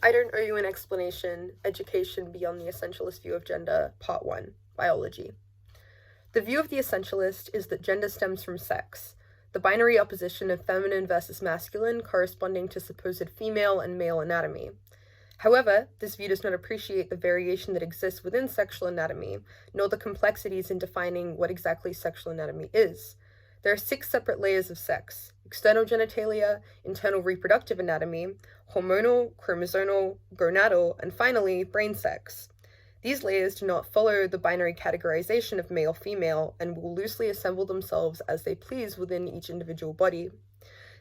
I Don't Owe You an Explanation, Education Beyond the Essentialist View of Gender, Part 1, Biology. The view of the essentialist is that gender stems from sex, the binary opposition of feminine versus masculine corresponding to supposed female and male anatomy. However, this view does not appreciate the variation that exists within sexual anatomy, nor the complexities in defining what exactly sexual anatomy is. There are 6 separate layers of sex: external genitalia, internal reproductive anatomy, hormonal, chromosomal, gonadal, and finally, brain sex. These layers do not follow the binary categorization of male-female and will loosely assemble themselves as they please within each individual body.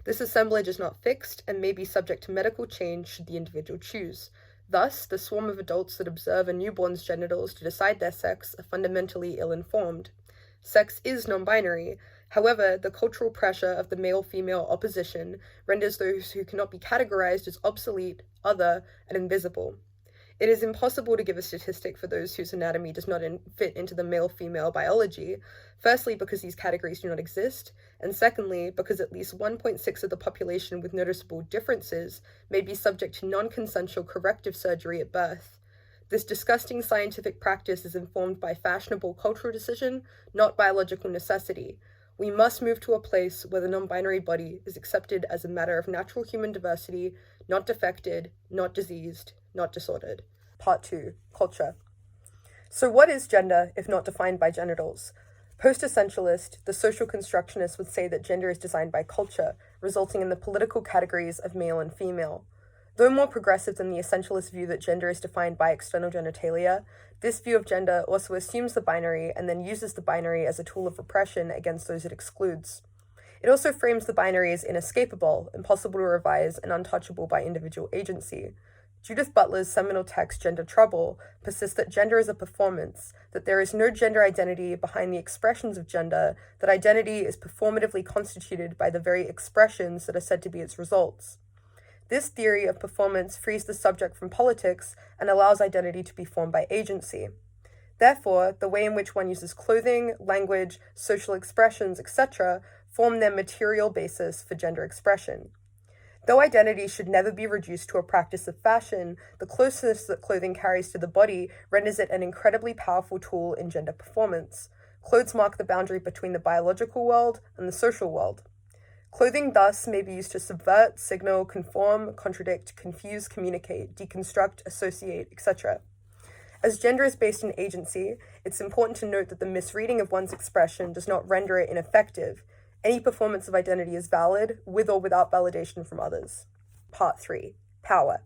This assemblage is not fixed and may be subject to medical change should the individual choose. Thus, the swarm of adults that observe a newborn's genitals to decide their sex are fundamentally ill-informed. Sex is non-binary. However, the cultural pressure of the male-female opposition renders those who cannot be categorized as obsolete, other, and invisible. It is impossible to give a statistic for those whose anatomy does not fit into the male-female biology, firstly because these categories do not exist, and secondly because at least 1.6 of the population with noticeable differences may be subject to non-consensual corrective surgery at birth. This disgusting scientific practice is informed by fashionable cultural decision, not biological necessity. We must move to a place where the non-binary body is accepted as a matter of natural human diversity, not defected, not diseased, not disordered. Part 2. Culture. So what is gender, if not defined by genitals? Post-essentialist, the social constructionist would say that gender is designed by culture, resulting in the political categories of male and female. Though more progressive than the essentialist view that gender is defined by external genitalia, this view of gender also assumes the binary and then uses the binary as a tool of repression against those it excludes. It also frames the binary as inescapable, impossible to revise, and untouchable by individual agency. Judith Butler's seminal text, Gender Trouble, persists that gender is a performance, that there is no gender identity behind the expressions of gender, that identity is performatively constituted by the very expressions that are said to be its results. This theory of performance frees the subject from politics and allows identity to be formed by agency. Therefore, the way in which one uses clothing, language, social expressions, etc., form their material basis for gender expression. Though identity should never be reduced to a practice of fashion, the closeness that clothing carries to the body renders it an incredibly powerful tool in gender performance. Clothes mark the boundary between the biological world and the social world. Clothing thus may be used to subvert, signal, conform, contradict, confuse, communicate, deconstruct, associate, etc. As gender is based in agency, it's important to note that the misreading of one's expression does not render it ineffective. Any performance of identity is valid, with or without validation from others. Part 3. Power.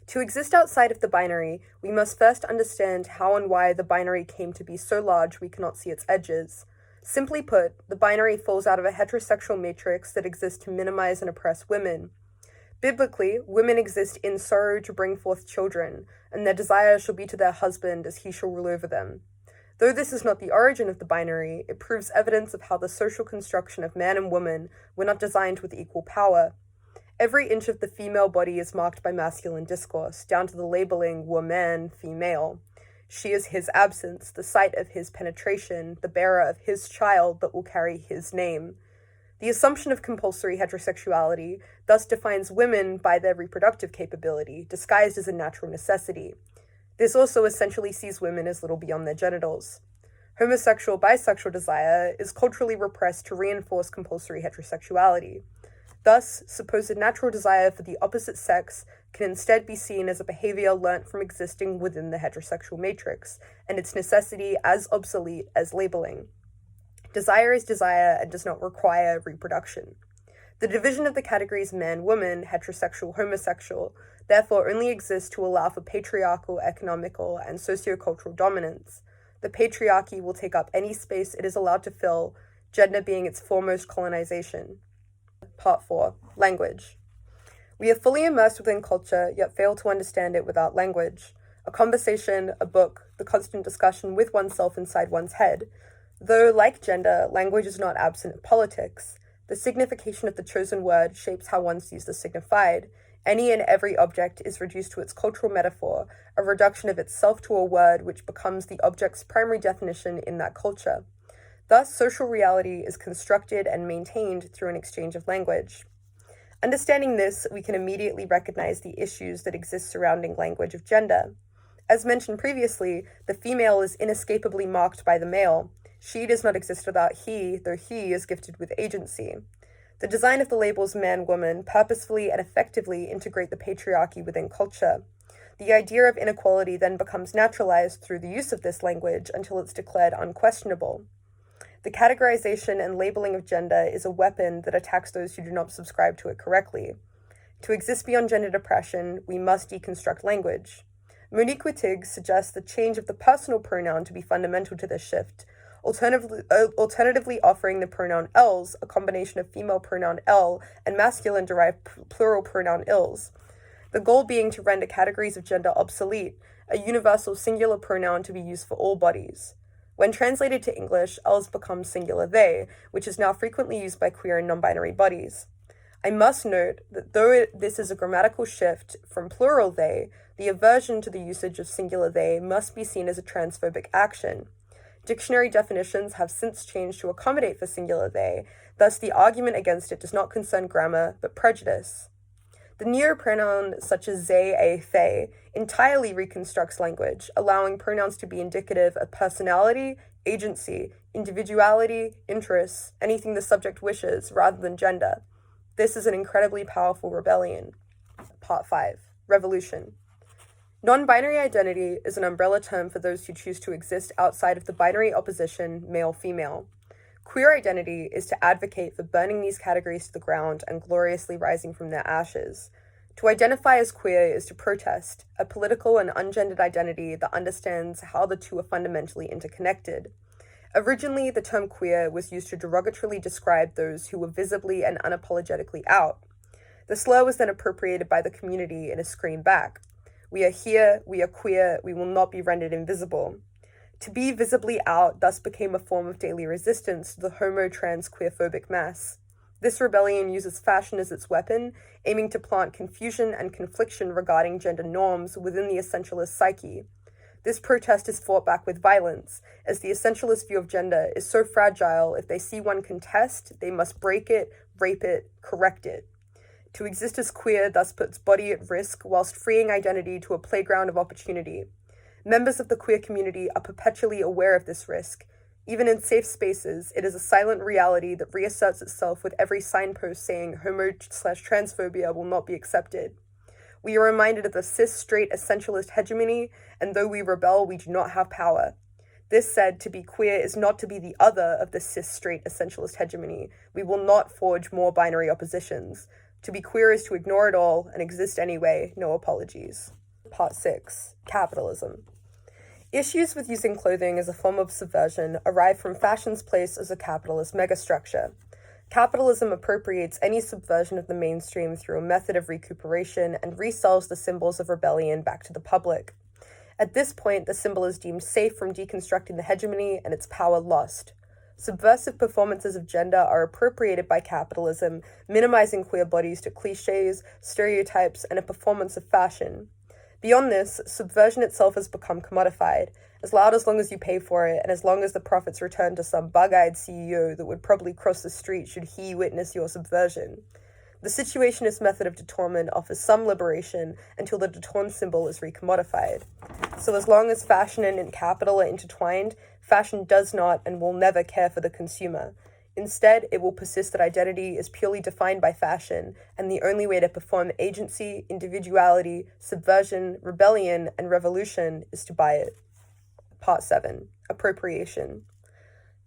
To exist outside of the binary, we must first understand how and why the binary came to be so large we cannot see its edges. Simply put, the binary falls out of a heterosexual matrix that exists to minimize and oppress women. Biblically, women exist in sorrow to bring forth children, and their desire shall be to their husband as he shall rule over them. Though this is not the origin of the binary, it proves evidence of how the social construction of man and woman were not designed with equal power. Every inch of the female body is marked by masculine discourse, down to the labeling woman, female. She is his absence, the site of his penetration, the bearer of his child that will carry his name. The assumption of compulsory heterosexuality thus defines women by their reproductive capability, disguised as a natural necessity. This also essentially sees women as little beyond their genitals. Homosexual bisexual desire is culturally repressed to reinforce compulsory heterosexuality. Thus, supposed natural desire for the opposite sex can instead be seen as a behavior learnt from existing within the heterosexual matrix, and its necessity as obsolete as labeling. Desire is desire and does not require reproduction. The division of the categories man, woman, heterosexual, homosexual, therefore only exists to allow for patriarchal, economical, and sociocultural dominance. The patriarchy will take up any space it is allowed to fill, gender being its foremost colonization. Part 4. Language. We are fully immersed within culture, yet fail to understand it without language. A conversation, a book, the constant discussion with oneself inside one's head. Though, like gender, language is not absent of politics. The signification of the chosen word shapes how one sees the signified. Any and every object is reduced to its cultural metaphor, a reduction of itself to a word which becomes the object's primary definition in that culture. Thus, social reality is constructed and maintained through an exchange of language. Understanding this, we can immediately recognize the issues that exist surrounding language of gender. As mentioned previously, the female is inescapably marked by the male. She does not exist without he, though he is gifted with agency. The design of the labels man-woman purposefully and effectively integrate the patriarchy within culture. The idea of inequality then becomes naturalized through the use of this language until it's declared unquestionable. The categorization and labeling of gender is a weapon that attacks those who do not subscribe to it correctly. To exist beyond gender depression, we must deconstruct language. Monique Wittig suggests the change of the personal pronoun to be fundamental to this shift, alternatively offering the pronoun els, a combination of female pronoun el and masculine-derived plural pronoun ils. The goal being to render categories of gender obsolete, a universal singular pronoun to be used for all bodies. When translated to English, els becomes singular they, which is now frequently used by queer and non-binary bodies. I must note that though this is a grammatical shift from plural they, the aversion to the usage of singular they must be seen as a transphobic action. Dictionary definitions have since changed to accommodate for singular they, thus the argument against it does not concern grammar, but prejudice. The neopronoun, such as they, they, entirely reconstructs language, allowing pronouns to be indicative of personality, agency, individuality, interests, anything the subject wishes, rather than gender. This is an incredibly powerful rebellion. Part 5. Revolution. Non-binary identity is an umbrella term for those who choose to exist outside of the binary opposition male-female. Queer identity is to advocate for burning these categories to the ground and gloriously rising from their ashes. To identify as queer is to protest, a political and ungendered identity that understands how the two are fundamentally interconnected. Originally, the term queer was used to derogatorily describe those who were visibly and unapologetically out. The slur was then appropriated by the community in a scream back. We are here, we are queer, we will not be rendered invisible. To be visibly out thus became a form of daily resistance to the homo-trans queerphobic mass. This rebellion uses fashion as its weapon, aiming to plant confusion and confliction regarding gender norms within the essentialist psyche. This protest is fought back with violence, as the essentialist view of gender is so fragile if they see one contest, they must break it, rape it, correct it. To exist as queer thus puts body at risk whilst freeing identity to a playground of opportunity. Members of the queer community are perpetually aware of this risk. Even in safe spaces, it is a silent reality that reasserts itself with every signpost saying homo/transphobia will not be accepted. We are reminded of the cis-straight essentialist hegemony, and though we rebel, we do not have power. This said, to be queer is not to be the other of the cis-straight essentialist hegemony. We will not forge more binary oppositions. To be queer is to ignore it all and exist anyway, no apologies. Part 6. Capitalism. Issues with using clothing as a form of subversion arrive from fashion's place as a capitalist megastructure. Capitalism appropriates any subversion of the mainstream through a method of recuperation and resells the symbols of rebellion back to the public. At this point, the symbol is deemed safe from deconstructing the hegemony and its power lost. Subversive performances of gender are appropriated by capitalism, minimizing queer bodies to cliches, stereotypes, and a performance of fashion. Beyond this, subversion itself has become commodified, as long as you pay for it, and as long as the profits return to some bug-eyed CEO that would probably cross the street should he witness your subversion. The situationist method of detorment offers some liberation until the detorn symbol is recommodified. So as long as fashion and capital are intertwined, fashion does not and will never care for the consumer. Instead, it will persist that identity is purely defined by fashion, and the only way to perform agency, individuality, subversion, rebellion, and revolution is to buy it. Part 7. Appropriation.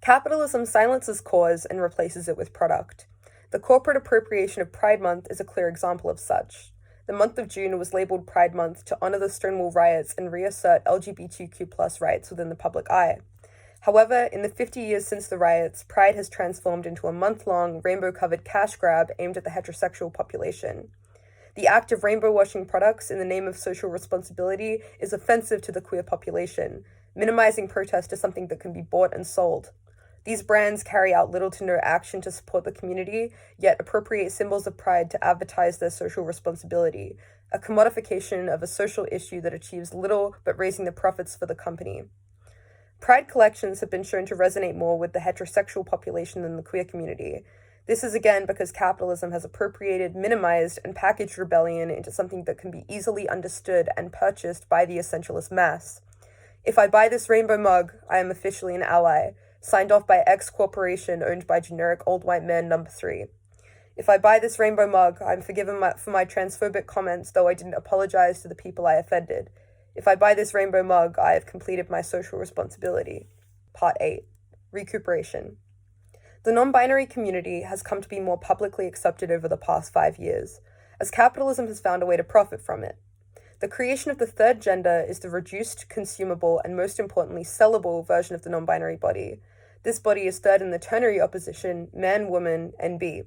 Capitalism silences cause and replaces it with product. The corporate appropriation of Pride Month is a clear example of such. The month of June was labeled Pride Month to honor the Stonewall riots and reassert LGBTQ+ rights within the public eye. However, in the 50 years since the riots, Pride has transformed into a month-long, rainbow-covered cash grab aimed at the heterosexual population. The act of rainbow-washing products in the name of social responsibility is offensive to the queer population, minimizing protest as something that can be bought and sold. These brands carry out little to no action to support the community, yet appropriate symbols of pride to advertise their social responsibility, a commodification of a social issue that achieves little but raising the profits for the company. Pride collections have been shown to resonate more with the heterosexual population than the queer community. This is again because capitalism has appropriated, minimized, and packaged rebellion into something that can be easily understood and purchased by the essentialist mass. If I buy this rainbow mug, I am officially an ally, signed off by X corporation owned by generic old white man number 3. If I buy this rainbow mug, I'm forgiven for my transphobic comments, though I didn't apologize to the people I offended. If I buy this rainbow mug, I have completed my social responsibility. Part 8. Recuperation. The non-binary community has come to be more publicly accepted over the past 5 years, as capitalism has found a way to profit from it. The creation of the third gender is the reduced, consumable, and most importantly, sellable version of the non-binary body. This body is third in the ternary opposition, man, woman, and B.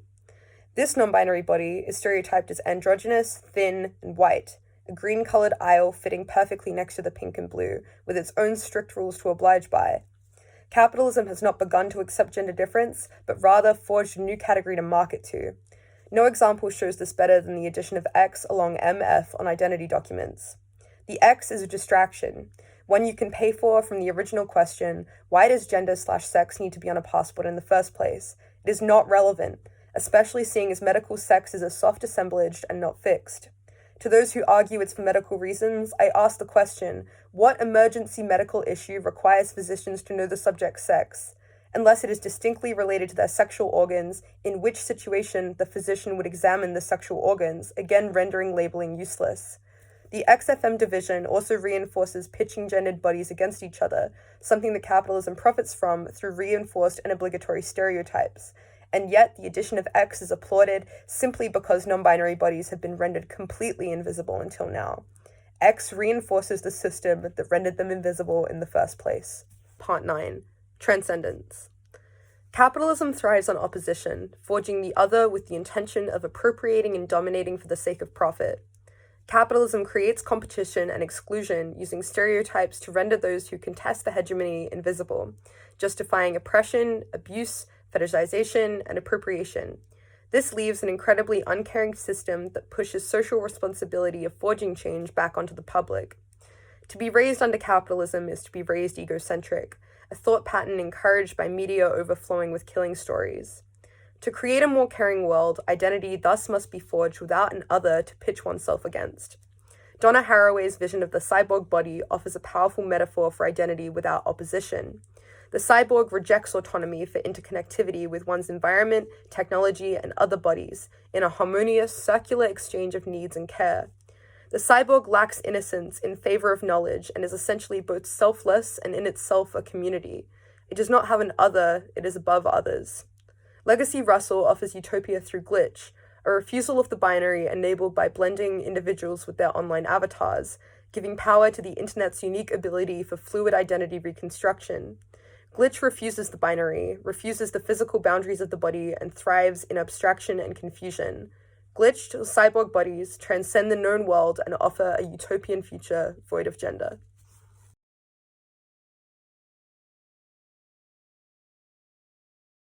This non-binary body is stereotyped as androgynous, thin, and white, a green-colored aisle fitting perfectly next to the pink and blue, with its own strict rules to oblige by. Capitalism has not begun to accept gender difference, but rather forged a new category to market to. No example shows this better than the addition of X along MF on identity documents. The X is a distraction, one you can pay for from the original question, why does gender/sex need to be on a passport in the first place? It is not relevant, especially seeing as medical sex is a soft assemblage and not fixed. To those who argue it's for medical reasons, I ask the question, what emergency medical issue requires physicians to know the subject's sex? Unless it is distinctly related to their sexual organs, in which situation the physician would examine the sexual organs, again rendering labeling useless. The XFM division also reinforces pitching gendered bodies against each other, something that capitalism profits from through reinforced and obligatory stereotypes. And yet the addition of X is applauded simply because non-binary bodies have been rendered completely invisible until now. X reinforces the system that rendered them invisible in the first place. Part 9. Transcendence. Capitalism thrives on opposition, forging the other with the intention of appropriating and dominating for the sake of profit. Capitalism creates competition and exclusion using stereotypes to render those who contest the hegemony invisible, justifying oppression, abuse, fetishization, and appropriation. This leaves an incredibly uncaring system that pushes social responsibility of forging change back onto the public. To be raised under capitalism is to be raised egocentric, a thought pattern encouraged by media overflowing with killing stories. To create a more caring world, identity thus must be forged without an other to pitch oneself against. Donna Haraway's vision of the cyborg body offers a powerful metaphor for identity without opposition. The cyborg rejects autonomy for interconnectivity with one's environment, technology, and other bodies in a harmonious, circular exchange of needs and care. The cyborg lacks innocence in favor of knowledge and is essentially both selfless and in itself a community. It does not have an other, it is above others. Legacy Russell offers utopia through glitch, a refusal of the binary enabled by blending individuals with their online avatars, giving power to the internet's unique ability for fluid identity reconstruction. Glitch refuses the binary, refuses the physical boundaries of the body, and thrives in abstraction and confusion. Glitched cyborg bodies transcend the known world and offer a utopian future void of gender.